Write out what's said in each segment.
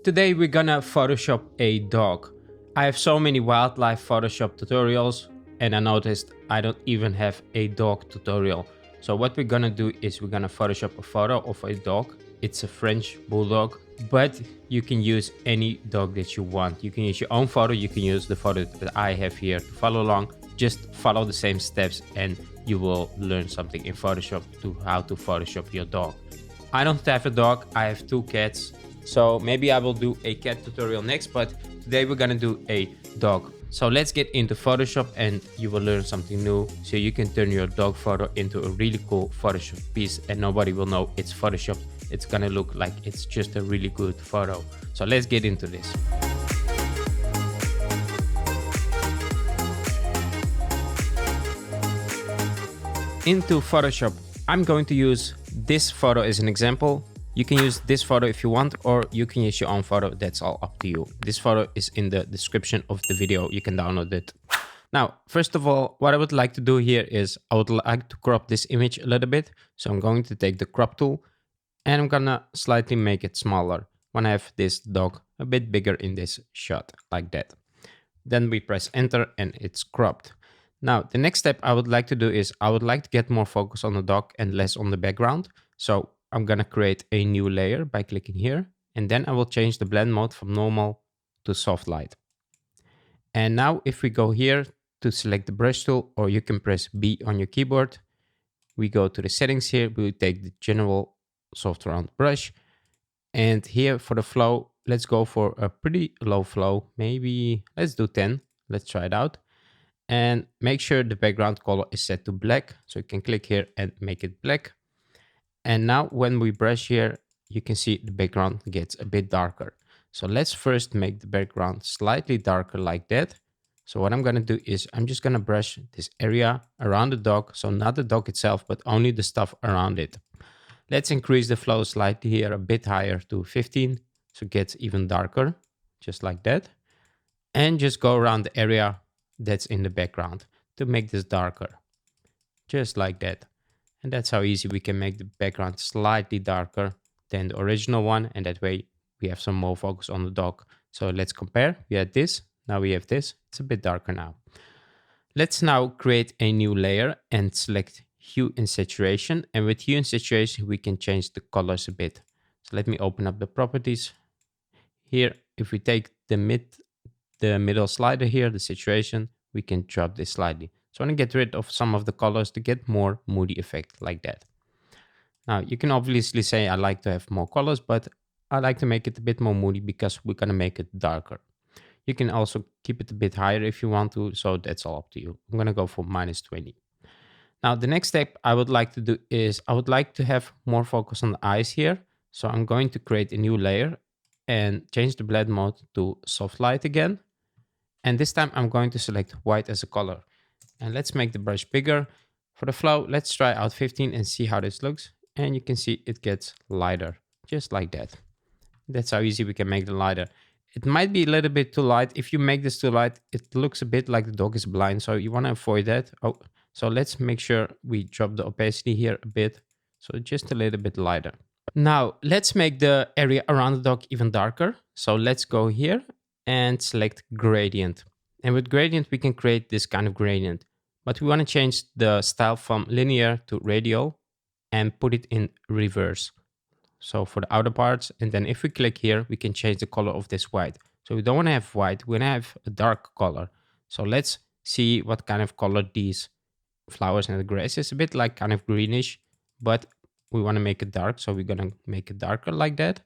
Today we're gonna Photoshop a dog. I have so many wildlife Photoshop tutorials and I noticed I don't even have a dog tutorial. So what we're gonna do is we're gonna Photoshop a photo of a dog. It's a French bulldog, but you can use any dog that you want. You can use your own photo, you can use the photo that I have here to follow along. Just follow the same steps and you will learn something in Photoshop to how to Photoshop your dog. I don't have a dog, I have two cats. So maybe I will do a cat tutorial next, but today we're gonna do a dog. So let's get into Photoshop and you will learn something new. So you can turn your dog photo into a really cool Photoshop piece and nobody will know it's Photoshop. It's gonna look like it's just a really good photo. So let's get into this. Into Photoshop, I'm going to use this photo as an example. You can use this photo if you want, or you can use your own photo. That's all up to you. This photo is in the description of the video. You can download it. Now, first of all, what I would like to do here is I would like to crop this image a little bit. So I'm going to take the crop tool and I'm gonna slightly make it smaller when I have this dog a bit bigger in this shot like that. Then we press enter and it's cropped. Now, the next step I would like to do is I would like to get more focus on the dog and less on the background. So I'm gonna create a new layer by clicking here. And then I will change the blend mode from normal to soft light. And now if we go here to select the brush tool, or you can press B on your keyboard, we go to the settings here, we take the general soft round brush. And here for the flow, let's go for a pretty low flow. Maybe let's do 10. Let's try it out. And make sure the background color is set to black. So you can click here and make it black. And now when we brush here, you can see the background gets a bit darker. So let's first make the background slightly darker like that. So what I'm gonna do is I'm just gonna brush this area around the dog. So not the dog itself, but only the stuff around it. Let's increase the flow slightly here, a bit higher to 15. So it gets even darker, just like that. And just go around the area that's in the background to make this darker, just like that. And that's how easy we can make the background slightly darker than the original one. And that way we have some more focus on the dog. So let's compare. We had this, now we have this. It's a bit darker now. Let's now create a new layer and select hue and saturation. And with hue and saturation, we can change the colors a bit. So let me open up the properties. Here, if we take the middle slider here, the saturation, we can drop this slightly. So I'm gonna get rid of some of the colors to get more moody effect like that. Now you can obviously say I like to have more colors, but I like to make it a bit more moody because we're gonna make it darker. You can also keep it a bit higher if you want to, so that's all up to you. I'm gonna go for -20. Now the next step I would like to do is I would like to have more focus on the eyes here. So I'm going to create a new layer and change the blend mode to soft light again. And this time I'm going to select white as a color. And let's make the brush bigger. For the flow, let's try out 15 and see how this looks. And you can see it gets lighter, just like that. That's how easy we can make the lighter. It might be a little bit too light. If you make this too light, it looks a bit like the dog is blind. So you want to avoid that. Oh, so let's make sure we drop the opacity here a bit. So just a little bit lighter. Now let's make the area around the dog even darker. So let's go here and select gradient. And with gradient, we can create this kind of gradient, but we want to change the style from linear to radial and put it in reverse. So for the outer parts, and then if we click here, we can change the color of this white. So we don't want to have white, we want to have a dark color. So let's see what kind of color these flowers and the grass is. A bit like kind of greenish, but we want to make it dark. So we're going to make it darker like that.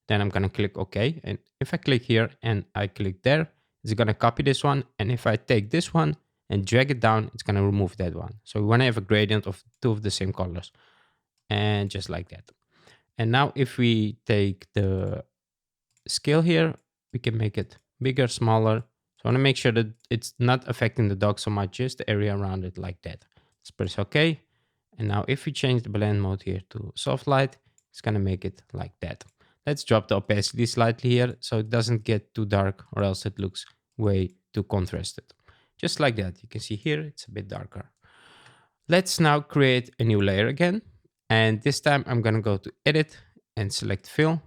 Then I'm going to click OK. And if I click here and I click there, it's going to copy this one. And if I take this one and drag it down, it's going to remove that one. So we want to have a gradient of two of the same colors. And just like that. And now if we take the scale here, we can make it bigger, smaller. So I want to make sure that it's not affecting the dog so much, just the area around it like that. Let's press OK. And now if we change the blend mode here to soft light, it's going to make it like that. Let's drop the opacity slightly here so it doesn't get too dark or else it looks way too contrasted. Just like that. You can see here it's a bit darker. Let's now create a new layer again. And this time I'm going to go to edit and select fill.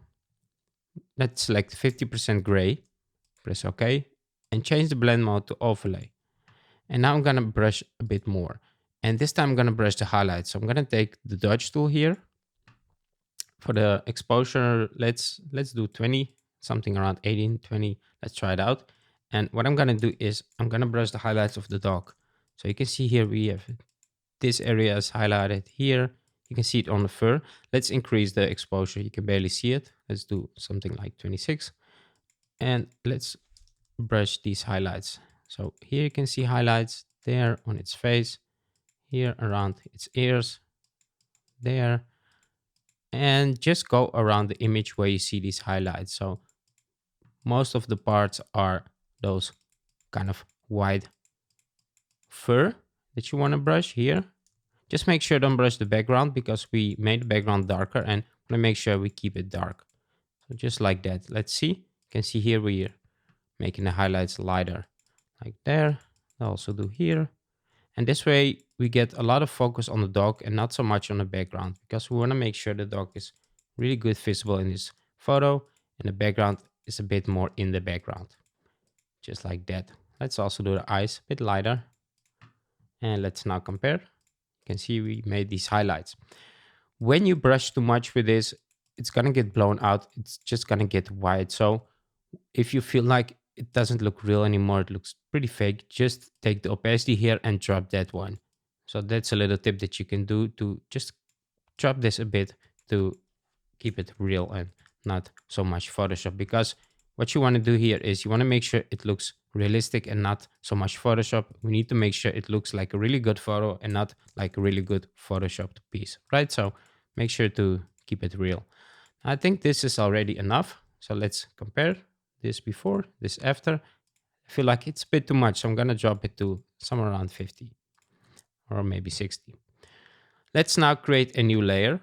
let's select 50% gray, press OK, and change the blend mode to overlay. And now I'm gonna brush a bit more. And this time I'm gonna brush the highlights. So I'm gonna take the dodge tool here. For the exposure, let's do 20, something around 18, 20. Let's try it out. And what I'm gonna do is I'm gonna brush the highlights of the dog. So you can see here we have this area is highlighted here. You can see it on the fur. Let's increase the exposure. You can barely see it. Let's do something like 26. And let's brush these highlights. So here you can see highlights there on its face, here around its ears, there, and just go around the image where you see these highlights. So most of the parts are those kind of white fur that you want to brush here. Just make sure don't brush the background because we made the background darker and want to make sure we keep it dark. So just like that. Let's see. You can see here we're making the highlights lighter like there. I'll also do here. And this way we get a lot of focus on the dog and not so much on the background because we want to make sure the dog is really good visible in this photo and the background is a bit more in the background. Just like that. Let's also do the eyes a bit lighter. And let's now compare. You can see we made these highlights. When you brush too much with this, it's going to get blown out. It's just going to get white. So if you feel like it doesn't look real anymore, it looks pretty fake, just take the opacity here and drop that one. So that's a little tip that you can do to just drop this a bit to keep it real and not so much Photoshop. Because what you want to do here is you want to make sure it looks realistic and not so much Photoshop. We need to make sure it looks like a really good photo and not like a really good Photoshopped piece, right? So make sure to keep it real. I think this is already enough. So let's compare this before, this after. I feel like it's a bit too much. So I'm going to drop it to somewhere around 50 or maybe 60. Let's now create a new layer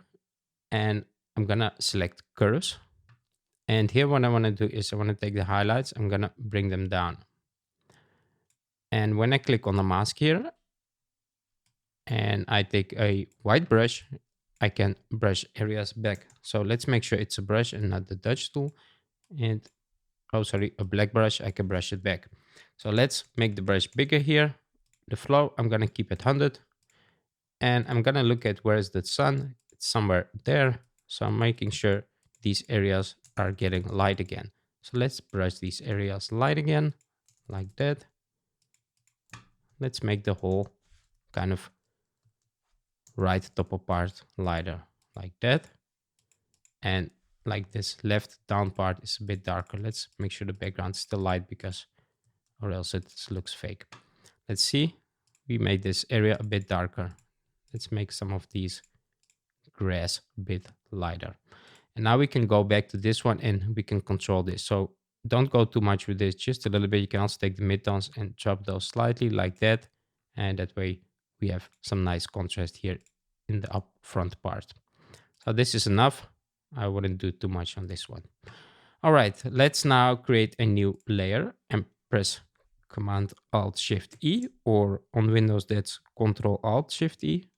and I'm going to select curves. And here what I want to do is I want to take the highlights. I'm going to bring them down. And when I click on the mask here and I take a white brush, I can brush areas back. So let's make sure it's a brush and not the Dutch tool. And oh, sorry, a black brush, I can brush it back. So let's make the brush bigger here. The flow, I'm going to keep it 100. And I'm going to look at where is the sun. It's somewhere there. So I'm making sure these areas are getting light again. So let's brush these areas light again, like that. Let's make the whole kind of right top part lighter, like that. And like this left down part is a bit darker. Let's make sure the background is still light because or else it looks fake. Let's see. We made this area a bit darker. Let's make some of these grass a bit lighter. And now we can go back to this one and we can control this. So don't go too much with this, just a little bit. You can also take the midtones and drop those slightly like that. And that way we have some nice contrast here in the up front part. So this is enough. I wouldn't do too much on this one. All right, let's now create a new layer and press Command Alt Shift E, or on Windows that's Control Alt Shift E.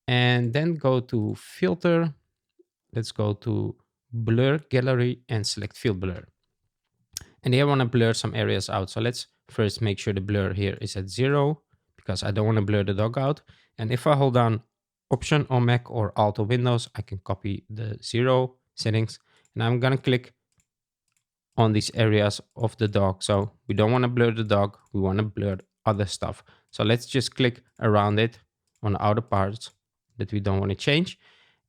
And then go to Filter. Let's go to Blur Gallery and select Field Blur. And here I want to blur some areas out. So let's first make sure the blur here is at 0 because I don't want to blur the dog out. And if I hold down Option on Mac or Alt on Windows, I can copy the 0 settings. And I'm going to click on these areas of the dog. So we don't want to blur the dog. We want to blur other stuff. So let's just click around it on the outer parts that we don't want to change.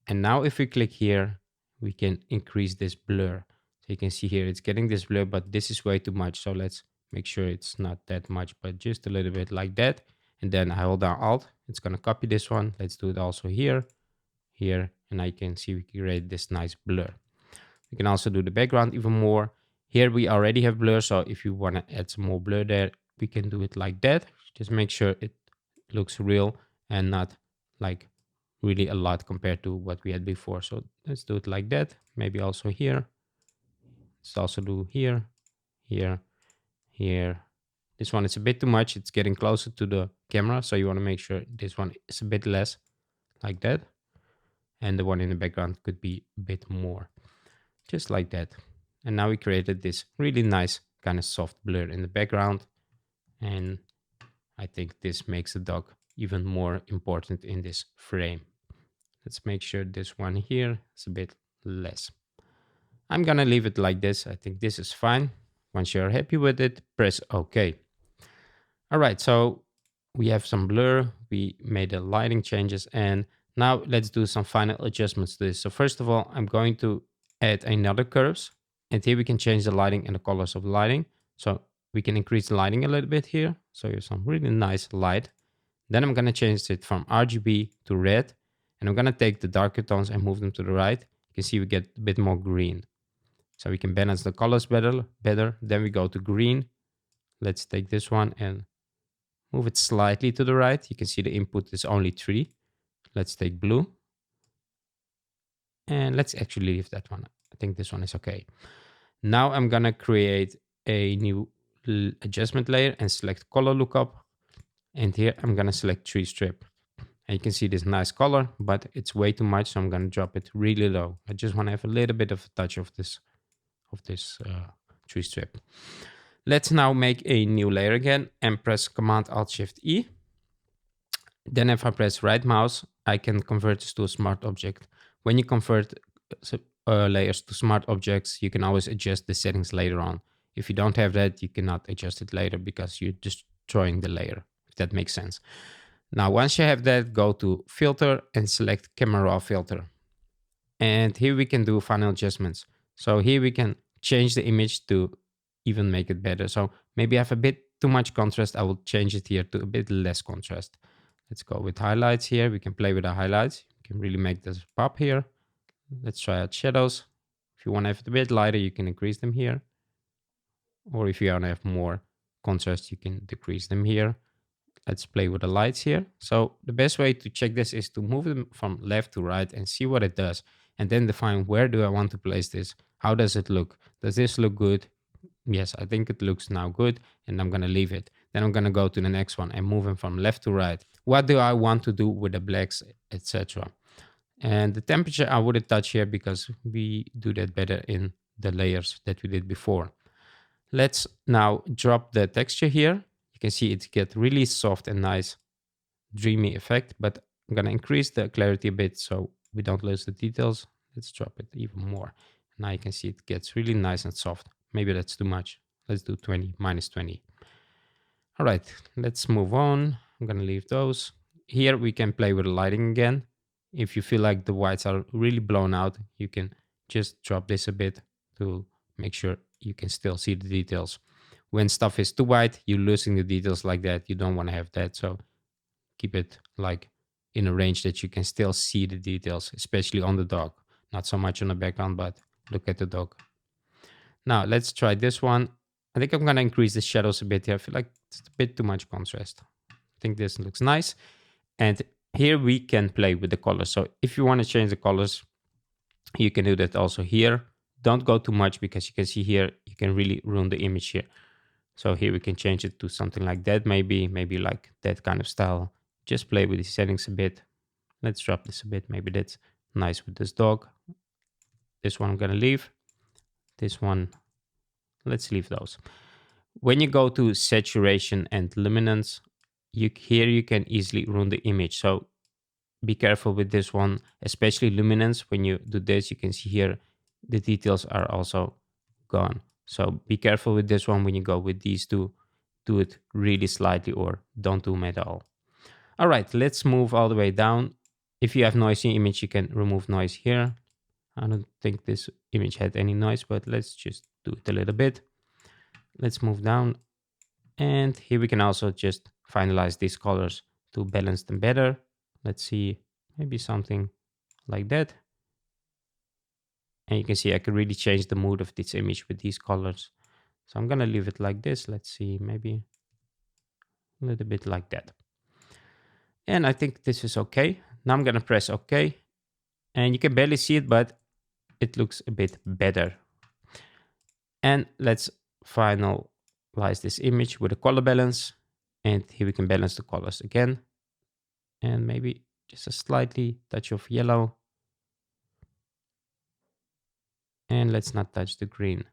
And now if we click here, we can increase this blur. So you can see here, it's getting this blur, but this is way too much. So let's make sure it's not that much, but just a little bit like that. And then I hold down Alt. It's going to copy this one. Let's do it also here, here. And I can see we create this nice blur. We can also do the background even more. Here we already have blur. So if you want to add some more blur there, we can do it like that. Just make sure it looks real and not like really a lot compared to what we had before. So let's do it like that. Maybe also here. Let's also do here, here, here. This one is a bit too much. It's getting closer to the camera. So you want to make sure this one is a bit less like that. And the one in the background could be a bit more. Just like that. And now we created this really nice kind of soft blur in the background. And I think this makes the dog even more important in this frame. Let's make sure this one here is a bit less. I'm gonna leave it like this. I think this is fine. Once you're happy with it, press OK. All right, so we have some blur. We made the lighting changes, and now let's do some final adjustments to this. So first of all, I'm going to add another curves, and here we can change the lighting and the colors of the lighting. So we can increase the lighting a little bit here. So you have some really nice light. Then I'm gonna change it from RGB to red, and I'm gonna take the darker tones and move them to the right. You can see we get a bit more green. So we can balance the colors better. Then we go to green. Let's take this one and move it slightly to the right. You can see the input is only 3. Let's take blue. And let's actually leave that one. I think this one is okay. Now I'm gonna create a new adjustment layer and select color lookup. And here I'm gonna select tree strip. And you can see this nice color, but it's way too much. So I'm gonna drop it really low. I just wanna have a little bit of a touch of this tree strip. Let's now make a new layer again and press Command Alt Shift E. Then if I press right mouse, I can convert this to a smart object. When you convert layers to smart objects, you can always adjust the settings later on. If you don't have that, you cannot adjust it later because you're destroying the layer, if that makes sense. Now, once you have that, go to Filter and select Camera Raw Filter. And here we can do final adjustments. So here we can change the image to even make it better. So maybe I have a bit too much contrast. I will change it here to a bit less contrast. Let's go with highlights here. We can play with the highlights. You can really make this pop here. Let's try out shadows. If you want to have it a bit lighter, you can increase them here. Or if you want to have more contrast, you can decrease them here. Let's play with the lights here. So the best way to check this is to move them from left to right and see what it does. And then define where do I want to place this? How does it look? Does this look good? Yes, I think it looks now good, and I'm gonna leave it. Then I'm gonna go to the next one and move them from left to right. What do I want to do with the blacks, etc.? And the temperature I wouldn't touch here because we do that better in the layers that we did before. Let's now drop the texture here. You can see it get really soft and nice, dreamy effect, but I'm gonna increase the clarity a bit so we don't lose the details. Let's drop it even more. Now you can see it gets really nice and soft. Maybe that's too much. Let's do 20, minus 20. All right, let's move on. I'm gonna leave those. Here we can play with the lighting again. If you feel like the whites are really blown out, you can just drop this a bit to make sure you can still see the details. When stuff is too white, you're losing the details like that. You don't want to have that. So keep it like in a range that you can still see the details, especially on the dog. Not so much on the background, but look at the dog. Now let's try this one. I think I'm gonna increase the shadows a bit here. I feel like it's a bit too much contrast. I think this looks nice. And here we can play with the colors. So if you want to change the colors, you can do that also here. Don't go too much because you can see here, you can really ruin the image here. So here we can change it to something like that, maybe like that kind of style. Just play with the settings a bit. Let's drop this a bit. Maybe that's nice with this dog. This one I'm gonna leave. This one, let's leave those. When you go to saturation and luminance, here you can easily ruin the image. So be careful with this one, especially luminance. When you do this, you can see here the details are also gone. So be careful with this one. When you go with these two, do it really slightly or don't do them at all. All right, let's move all the way down. If you have noisy image, you can remove noise here. I don't think this image had any noise, but let's just do it a little bit. Let's move down. And here we can also just finalize these colors to balance them better. Let's see, maybe something like that. And you can see I can really change the mood of this image with these colors. So I'm gonna leave it like this. Let's see, maybe a little bit like that. And I think this is okay. Now I'm gonna press OK. And you can barely see it, but it looks a bit better. And let's finalize this image with a color balance. And here we can balance the colors again. And maybe just a slightly touch of yellow. And let's not touch the green.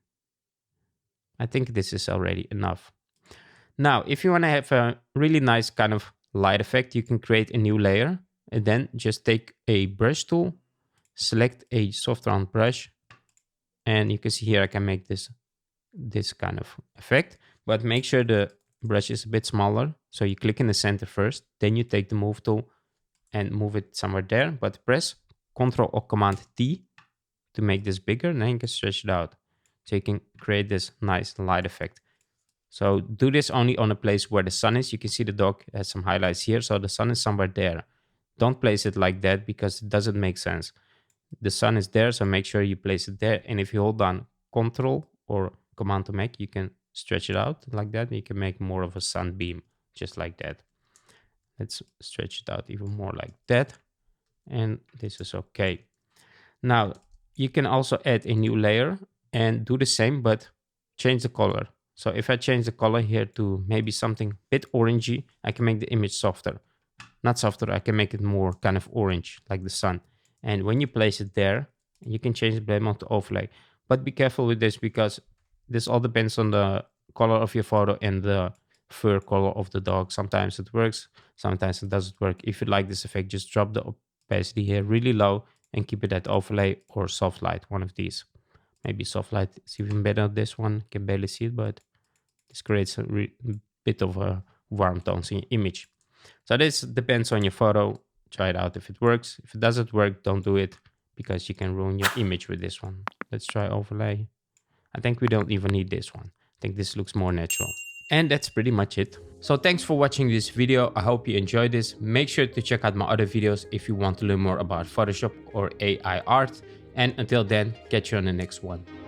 I think this is already enough. Now, if you want to have a really nice kind of light effect, you can create a new layer and then just take a brush tool, select a soft round brush, and you can see here I can make this kind of effect, but make sure the brush is a bit smaller. So you click in the center first, then you take the move tool and move it somewhere there, but press Ctrl or Command T to make this bigger, and then you can stretch it out. So you can create this nice light effect. So do this only on a place where the sun is. You can see the dog has some highlights here. So the sun is somewhere there. Don't place it like that because it doesn't make sense. The sun is there, so make sure you place it there. And if you hold down Control or Command to make, you can stretch it out like that. You can make more of a sunbeam, just like that. Let's stretch it out even more like that. And this is okay. Now, you can also add a new layer and do the same, but change the color. So if I change the color here to maybe something a bit orangey, I can make the image softer. Not softer, I can make it more kind of orange, like the sun. And when you place it there, you can change the blend mode to overlay. But be careful with this because this all depends on the color of your photo and the fur color of the dog. Sometimes it works, sometimes it doesn't work. If you like this effect, just drop the opacity here really low and keep it at overlay or soft light, one of these. Maybe soft light is even better. This one can barely see it, but this creates a bit of a warm tones in your image. So this depends on your photo. Try it out if it works. If it doesn't work, don't do it because you can ruin your image with this one. Let's try overlay. I think we don't even need this one. I think this looks more natural. And that's pretty much it. So thanks for watching this video. I hope you enjoyed this. Make sure to check out my other videos if you want to learn more about Photoshop or AI art. And until then, catch you on the next one.